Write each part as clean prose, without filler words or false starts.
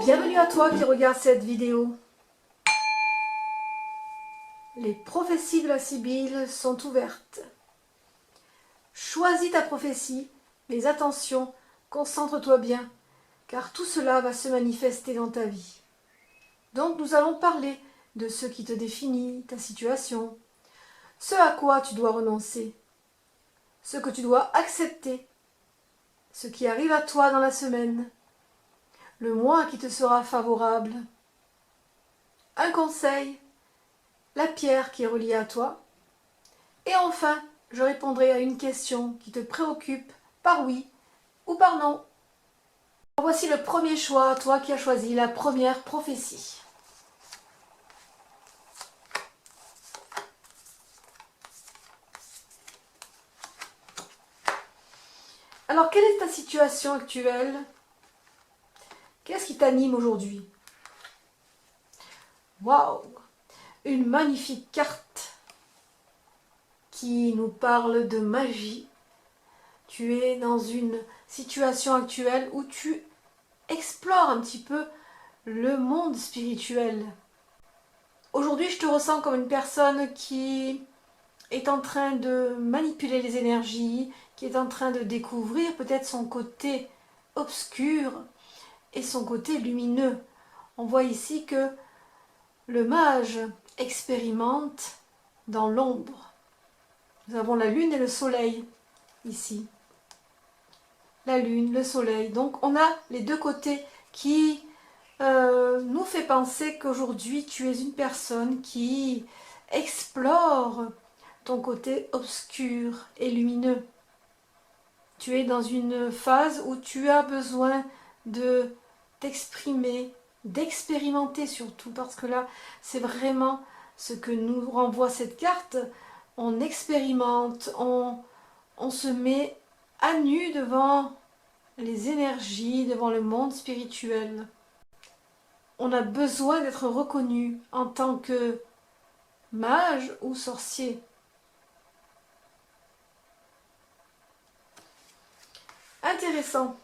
Bienvenue à toi qui regarde cette vidéo. Les prophéties de la Sibylle sont ouvertes. Choisis ta prophétie, mais attention, concentre-toi bien, car tout cela va se manifester dans ta vie. Donc nous allons parler de ce qui te définit, ta situation, ce à quoi tu dois renoncer, ce que tu dois accepter, ce qui arrive à toi dans la semaine, le mois qui te sera favorable, un conseil, la pierre qui est reliée à toi, et enfin, je répondrai à une question qui te préoccupe par oui ou par non. Voici le premier choix, toi qui as choisi la première prophétie. Alors, quelle est ta situation actuelle? Qu'est-ce qui t'anime aujourd'hui? Waouh! Une magnifique carte qui nous parle de magie. Tu es dans une situation actuelle où tu explores un petit peu le monde spirituel. Aujourd'hui, je te ressens comme une personne qui est en train de manipuler les énergies, qui est en train de découvrir peut-être son côté obscur et son côté lumineux. On voit ici que le mage expérimente dans l'ombre. Nous avons la lune et le soleil ici. La lune, le soleil. Donc on a les deux côtés qui nous fait penser qu'aujourd'hui tu es une personne qui explore ton côté obscur et lumineux. Tu es dans une phase où tu as besoin de t'exprimer, d'expérimenter surtout, parce que là, c'est vraiment ce que nous renvoie cette carte. On expérimente, on se met à nu devant les énergies, devant le monde spirituel. On a besoin d'être reconnu en tant que mage ou sorcier. Intéressant.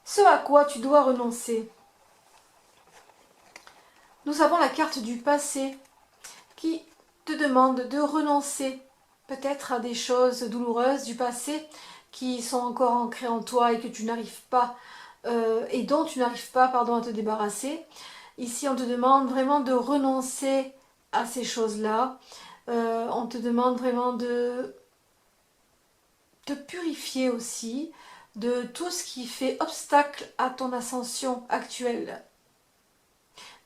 Ce à quoi tu dois renoncer. Nous avons la carte du passé qui te demande de renoncer peut-être à des choses douloureuses du passé qui sont encore ancrées en toi et que tu n'arrives pas et dont tu n'arrives pas à te débarrasser. Ici, on te demande vraiment de renoncer à ces choses-là. On te demande vraiment de te purifier aussi de tout ce qui fait obstacle à ton ascension actuelle.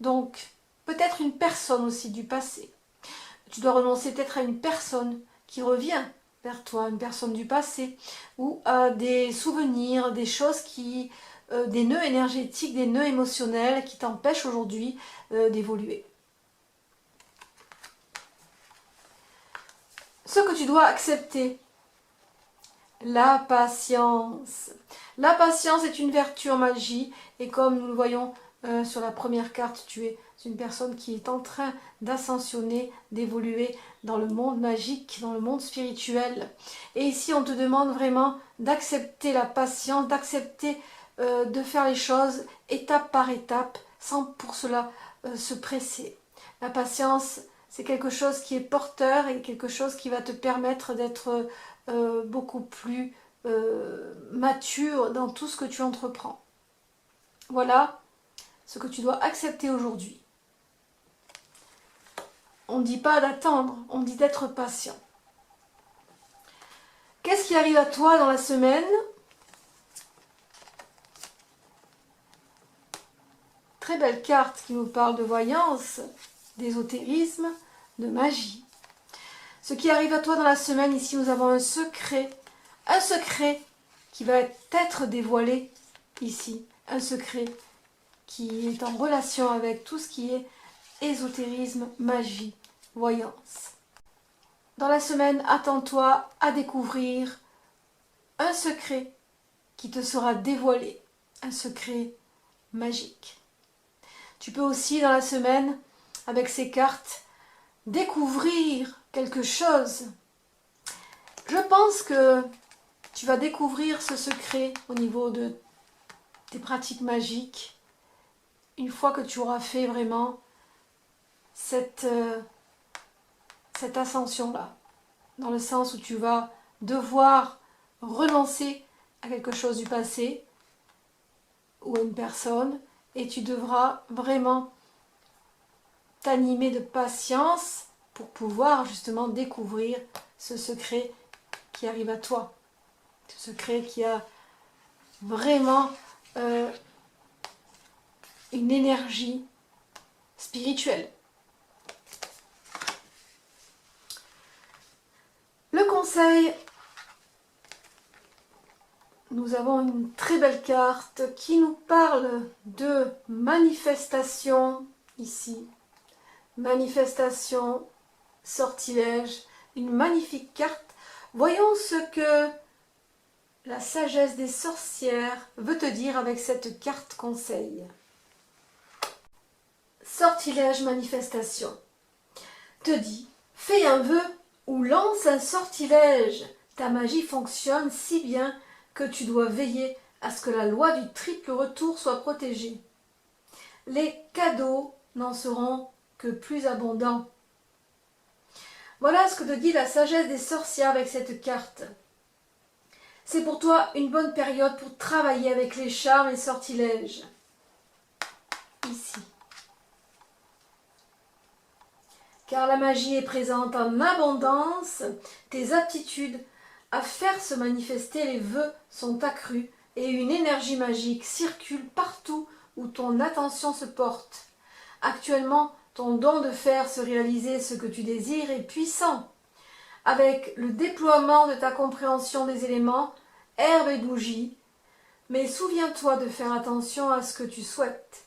Donc, peut-être une personne aussi du passé. Tu dois renoncer peut-être à une personne qui revient vers toi, une personne du passé, ou à des souvenirs, des choses qui, des nœuds énergétiques, des nœuds émotionnels qui t'empêchent aujourd'hui d'évoluer. Ce que tu dois accepter, la patience. La patience est une vertu en magie et comme nous le voyons sur la première carte, tu es une personne qui est en train d'ascensionner, d'évoluer dans le monde magique, dans le monde spirituel. Et ici, on te demande vraiment d'accepter la patience, d'accepter de faire les choses étape par étape, sans pour cela se presser. La patience, c'est quelque chose qui est porteur et quelque chose qui va te permettre d'être beaucoup plus mature dans tout ce que tu entreprends. Voilà ce que tu dois accepter aujourd'hui. On ne dit pas d'attendre, on dit d'être patient. Qu'est-ce qui arrive à toi dans la semaine? Très belle carte qui nous parle de voyance, d'ésotérisme, de magie. Ce qui arrive à toi dans la semaine, ici nous avons un secret qui va être dévoilé ici, un secret qui est en relation avec tout ce qui est ésotérisme, magie, voyance. Dans la semaine, attends-toi à découvrir un secret qui te sera dévoilé, un secret magique. Tu peux aussi dans la semaine, avec ces cartes, découvrir quelque chose. Je pense que tu vas découvrir ce secret au niveau de tes pratiques magiques, une fois que tu auras fait vraiment cette ascension-là, dans le sens où tu vas devoir renoncer à quelque chose du passé ou à une personne, et tu devras vraiment t'animer de patience pour pouvoir justement découvrir ce secret qui arrive à toi, ce secret qui a vraiment une énergie spirituelle. Le conseil, nous avons une très belle carte qui nous parle de manifestation ici. Manifestation, sortilège, une magnifique carte. Voyons ce que la sagesse des sorcières veut te dire avec cette carte conseil. Sortilège, manifestation. Te dit, fais un vœu ou lance un sortilège. Ta magie fonctionne si bien que tu dois veiller à ce que la loi du triple retour soit protégée. Les cadeaux n'en seront que plus abondants. Voilà ce que te dit la sagesse des sorcières avec cette carte. C'est pour toi une bonne période pour travailler avec les charmes et sortilèges. Ici. Car la magie est présente en abondance, tes aptitudes à faire se manifester les vœux sont accrues et une énergie magique circule partout où ton attention se porte. Actuellement, ton don de faire se réaliser ce que tu désires est puissant. Avec le déploiement de ta compréhension des éléments, herbe et bougie, mais souviens-toi de faire attention à ce que tu souhaites.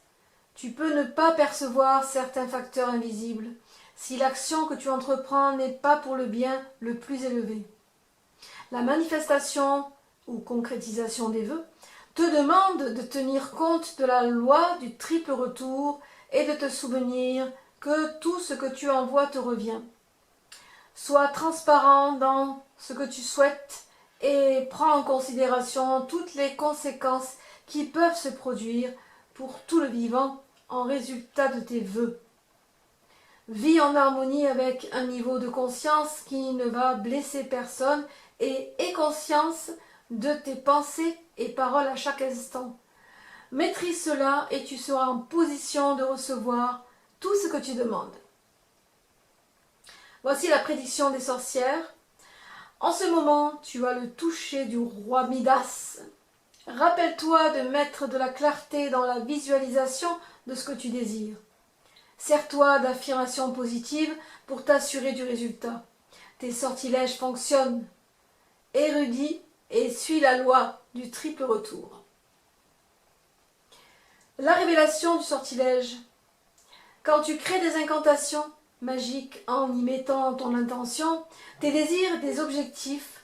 Tu peux ne pas percevoir certains facteurs invisibles si l'action que tu entreprends n'est pas pour le bien le plus élevé. La manifestation ou concrétisation des vœux te demande de tenir compte de la loi du triple retour et de te souvenir que tout ce que tu envoies te revient. Sois transparent dans ce que tu souhaites et prends en considération toutes les conséquences qui peuvent se produire pour tout le vivant en résultat de tes vœux. Vis en harmonie avec un niveau de conscience qui ne va blesser personne et aie conscience de tes pensées et paroles à chaque instant. Maîtrise cela et tu seras en position de recevoir tout ce que tu demandes. Voici la prédiction des sorcières. En ce moment, tu as le toucher du roi Midas. Rappelle-toi de mettre de la clarté dans la visualisation de ce que tu désires. Sers-toi d'affirmations positives pour t'assurer du résultat. Tes sortilèges fonctionnent. Érudit et suis la loi du triple retour. La révélation du sortilège. Quand tu crées des incantations magiques en y mettant ton intention, tes désirs, tes objectifs,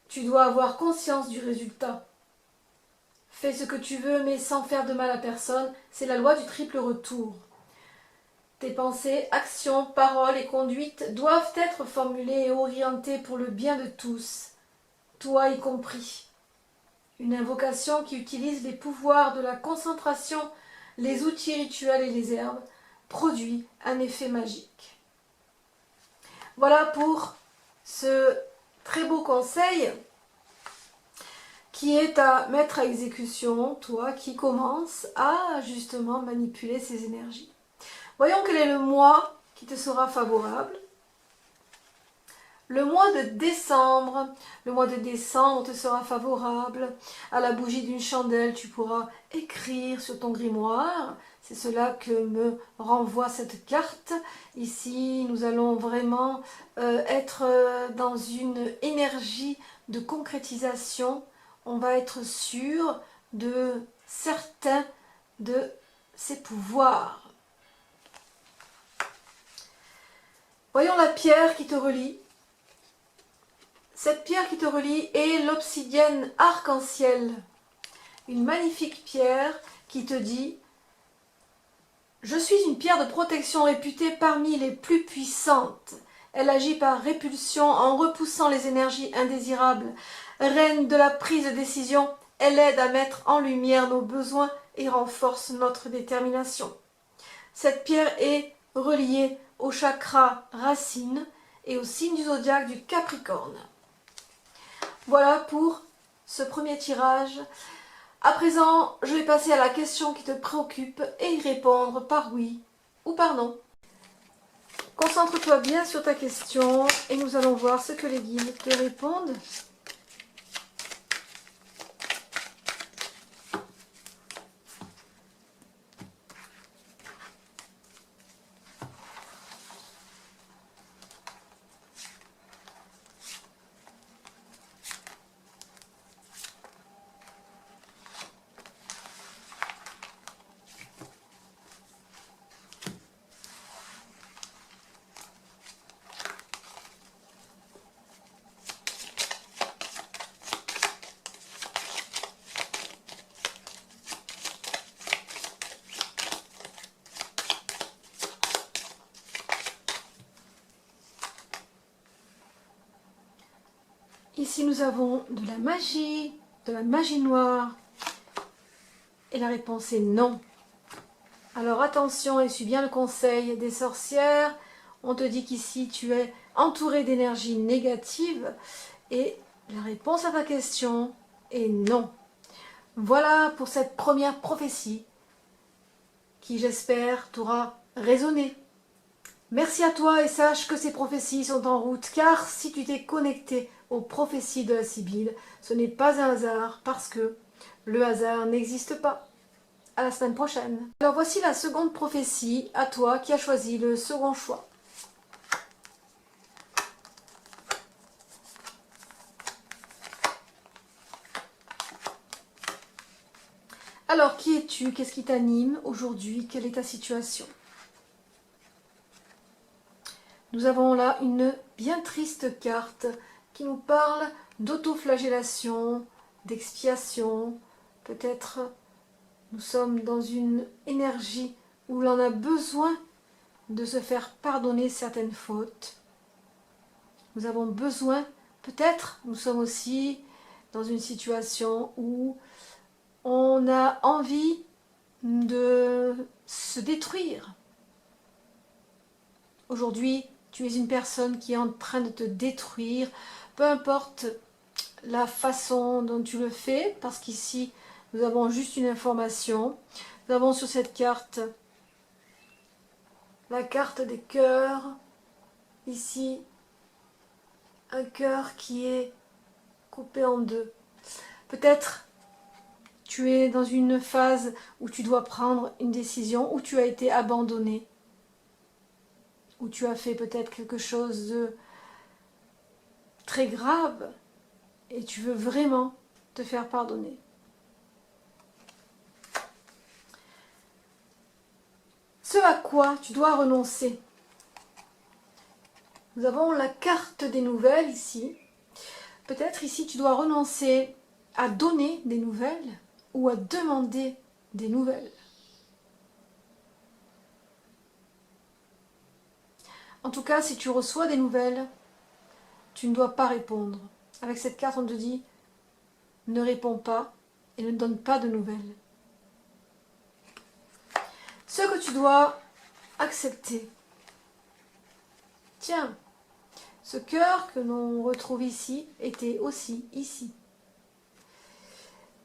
tu dois avoir conscience du résultat. Fais ce que tu veux mais sans faire de mal à personne, c'est la loi du triple retour. Tes pensées, actions, paroles et conduites doivent être formulées et orientées pour le bien de tous, toi y compris. Une invocation qui utilise les pouvoirs de la concentration, les outils rituels et les herbes produit un effet magique. Voilà pour ce très beau conseil qui est à mettre à exécution, toi qui commences à justement manipuler ces énergies. Voyons quel est le mois qui te sera favorable. Le mois de décembre te sera favorable. À la bougie d'une chandelle, tu pourras écrire sur ton grimoire. C'est cela que me renvoie cette carte. Ici, nous allons vraiment être dans une énergie de concrétisation. On va être sûr de certains de ses pouvoirs. Voyons la pierre qui te relie. Cette pierre qui te relie est l'obsidienne arc-en-ciel. Une magnifique pierre qui te dit « Je suis une pierre de protection réputée parmi les plus puissantes. Elle agit par répulsion en repoussant les énergies indésirables. Reine de la prise de décision, Elle aide à mettre en lumière nos besoins et renforce notre détermination. Cette pierre est reliée au chakra racine et au signe du zodiaque du Capricorne. Voilà pour ce premier tirage. À présent, je vais passer à la question qui te préoccupe et y répondre par oui ou par non. Concentre-toi bien sur ta question et nous allons voir ce que les guides te répondent. Ici, nous avons de la magie noire. Et la réponse est non. Alors attention et suis bien le conseil des sorcières. On te dit qu'ici, tu es entouré d'énergie négative. Et la réponse à ta question est non. Voilà pour cette première prophétie qui, j'espère, t'aura résonné. Merci à toi et sache que ces prophéties sont en route, car si tu t'es connecté aux prophéties de la Sibylle, ce n'est pas un hasard, parce que le hasard n'existe pas. À la semaine prochaine. Alors voici la seconde prophétie, à toi qui as choisi le second choix. Alors qui es-tu? Qu'est-ce qui t'anime aujourd'hui? Quelle est ta situation? Nous avons là une bien triste carte qui nous parle d'autoflagellation, d'expiation. Peut-être nous sommes dans une énergie où l'on a besoin de se faire pardonner certaines fautes. Nous avons besoin, peut-être nous sommes aussi dans une situation où on a envie de se détruire. Aujourd'hui, tu es une personne qui est en train de te détruire, peu importe la façon dont tu le fais, parce qu'ici, nous avons juste une information. Nous avons sur cette carte la carte des cœurs. Ici, un cœur qui est coupé en deux. Peut-être tu es dans une phase où tu dois prendre une décision, où tu as été abandonné, où tu as fait peut-être quelque chose de très grave et tu veux vraiment te faire pardonner. Ce à quoi tu dois renoncer. Nous avons la carte des nouvelles ici. Peut-être ici tu dois renoncer à donner des nouvelles ou à demander des nouvelles. En tout cas, si tu reçois des nouvelles, tu ne dois pas répondre. Avec cette carte, on te dit ne réponds pas et ne donne pas de nouvelles. Ce que tu dois accepter. Tiens, ce cœur que l'on retrouve ici était aussi ici.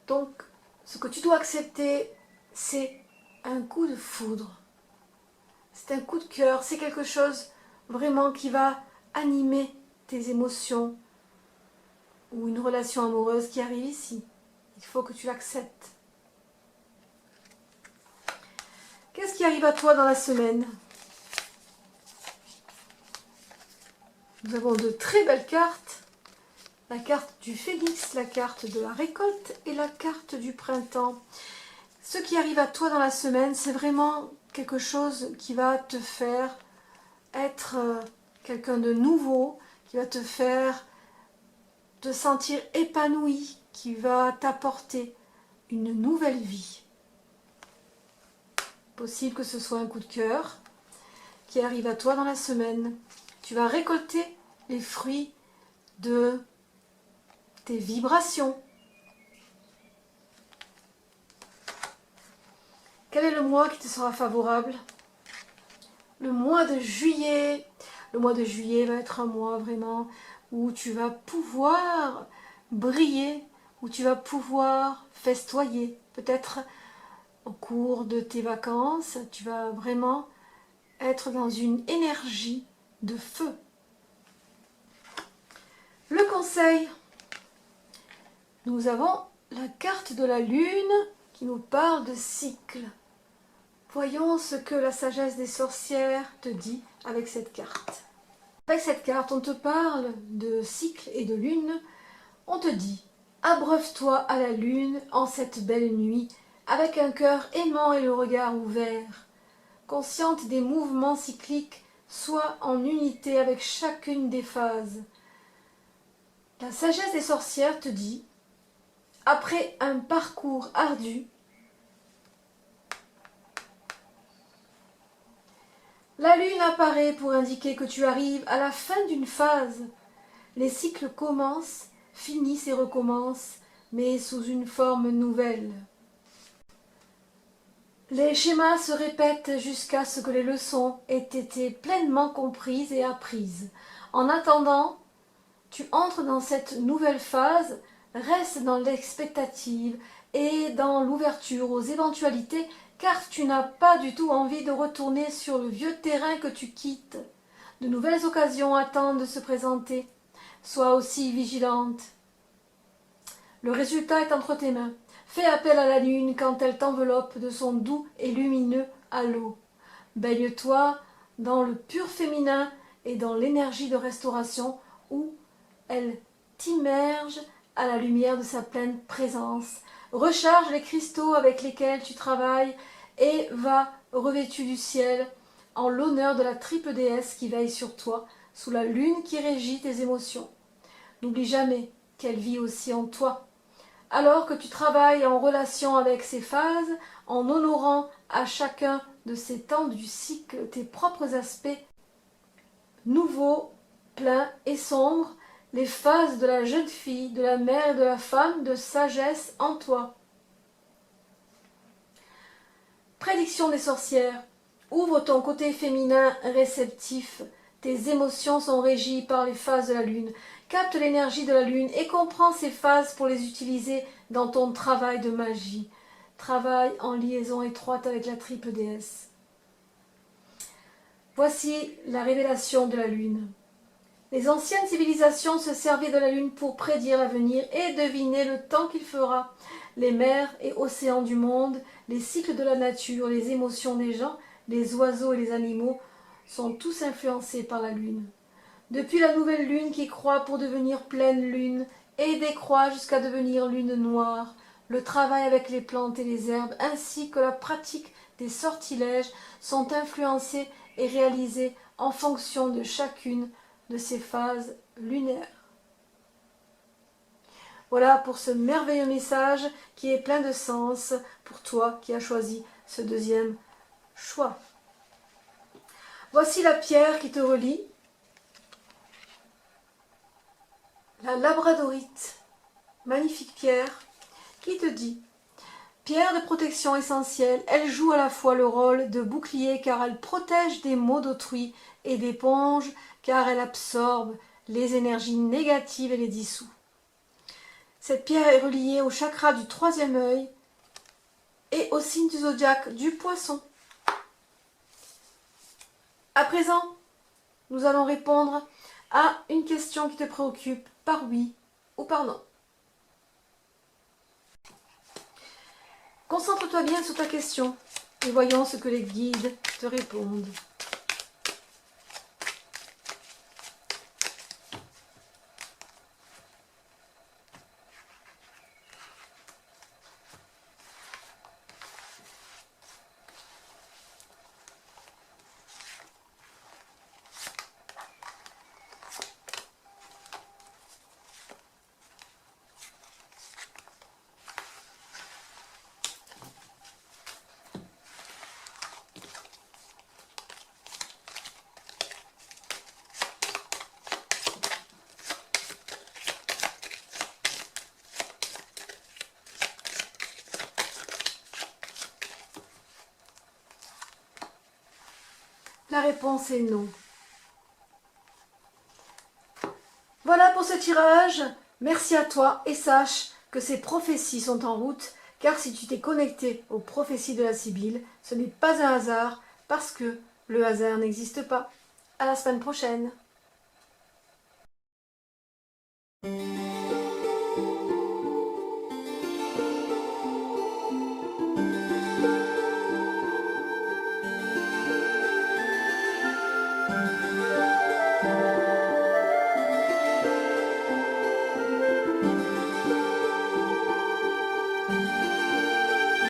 Donc, ce que tu dois accepter, c'est un coup de foudre. C'est un coup de cœur, c'est quelque chose vraiment qui va animer tes émotions ou une relation amoureuse qui arrive ici. Il faut que tu l'acceptes. Qu'est-ce qui arrive à toi dans la semaine? Nous avons de très belles cartes. La carte du phénix, la carte de la récolte et la carte du printemps. Ce qui arrive à toi dans la semaine, c'est vraiment quelque chose qui va te faire être quelqu'un de nouveau, qui va te faire te sentir épanoui, qui va t'apporter une nouvelle vie. Possible que ce soit un coup de cœur qui arrive à toi dans la semaine. Tu vas récolter les fruits de tes vibrations. le mois qui te sera favorable? Le mois de juillet. Le mois de juillet va être un mois vraiment où tu vas pouvoir briller, où tu vas pouvoir festoyer. Peut-être au cours de tes vacances, tu vas vraiment être dans une énergie de feu. Le conseil. Nous avons la carte de la lune qui nous parle de cycle. Voyons ce que la sagesse des sorcières te dit avec cette carte. Avec cette carte, on te parle de cycle et de lune. On te dit, abreuve-toi à la lune en cette belle nuit, avec un cœur aimant et le regard ouvert. Consciente des mouvements cycliques, sois en unité avec chacune des phases. La sagesse des sorcières te dit, après un parcours ardu, la lune apparaît pour indiquer que tu arrives à la fin d'une phase. Les cycles commencent, finissent et recommencent, mais sous une forme nouvelle. Les schémas se répètent jusqu'à ce que les leçons aient été pleinement comprises et apprises. En attendant, tu entres dans cette nouvelle phase, reste dans l'expectative et dans l'ouverture aux éventualités, car tu n'as pas du tout envie de retourner sur le vieux terrain que tu quittes. De nouvelles occasions attendent de se présenter. Sois aussi vigilante. Le résultat est entre tes mains. Fais appel à la lune quand elle t'enveloppe de son doux et lumineux halo. Baigne-toi dans le pur féminin et dans l'énergie de restauration où elle t'immerge à la lumière de sa pleine présence. Recharge les cristaux avec lesquels tu travailles et va revêtu du ciel en l'honneur de la triple déesse qui veille sur toi, sous la lune qui régit tes émotions. N'oublie jamais qu'elle vit aussi en toi. Alors que tu travailles en relation avec ces phases, en honorant à chacun de ces temps du cycle tes propres aspects nouveaux, pleins et sombres, les phases de la jeune fille, de la mère et de la femme de sagesse en toi. Prédiction des sorcières. Ouvre ton côté féminin réceptif. Tes émotions sont régies par les phases de la lune. Capte l'énergie de la lune et comprends ces phases pour les utiliser dans ton travail de magie. Travaille en liaison étroite avec la triple déesse. Voici la révélation de la lune. Les anciennes civilisations se servaient de la lune pour prédire l'avenir et deviner le temps qu'il fera. Les mers et océans du monde, les cycles de la nature, les émotions des gens, les oiseaux et les animaux sont tous influencés par la lune. Depuis la nouvelle lune qui croît pour devenir pleine lune et décroît jusqu'à devenir lune noire, le travail avec les plantes et les herbes ainsi que la pratique des sortilèges sont influencés et réalisés en fonction de chacune de ces phases lunaires. Voilà pour ce merveilleux message qui est plein de sens pour toi qui as choisi ce deuxième choix. Voici la pierre qui te relie, la labradorite, magnifique pierre qui te dit: pierre de protection essentielle, elle joue à la fois le rôle de bouclier car elle protège des maux d'autrui et d'éponge car elle absorbe les énergies négatives et les dissout. Cette pierre est reliée au chakra du troisième œil et au signe du zodiaque du poisson. À présent, nous allons répondre à une question qui te préoccupe par oui ou par non. Concentre-toi bien sur ta question et voyons ce que les guides te répondent. La réponse est non. Voilà pour ce tirage. Merci à toi et sache que ces prophéties sont en route, car si tu t'es connecté aux prophéties de la Sibylle, ce n'est pas un hasard, parce que le hasard n'existe pas. À la semaine prochaine.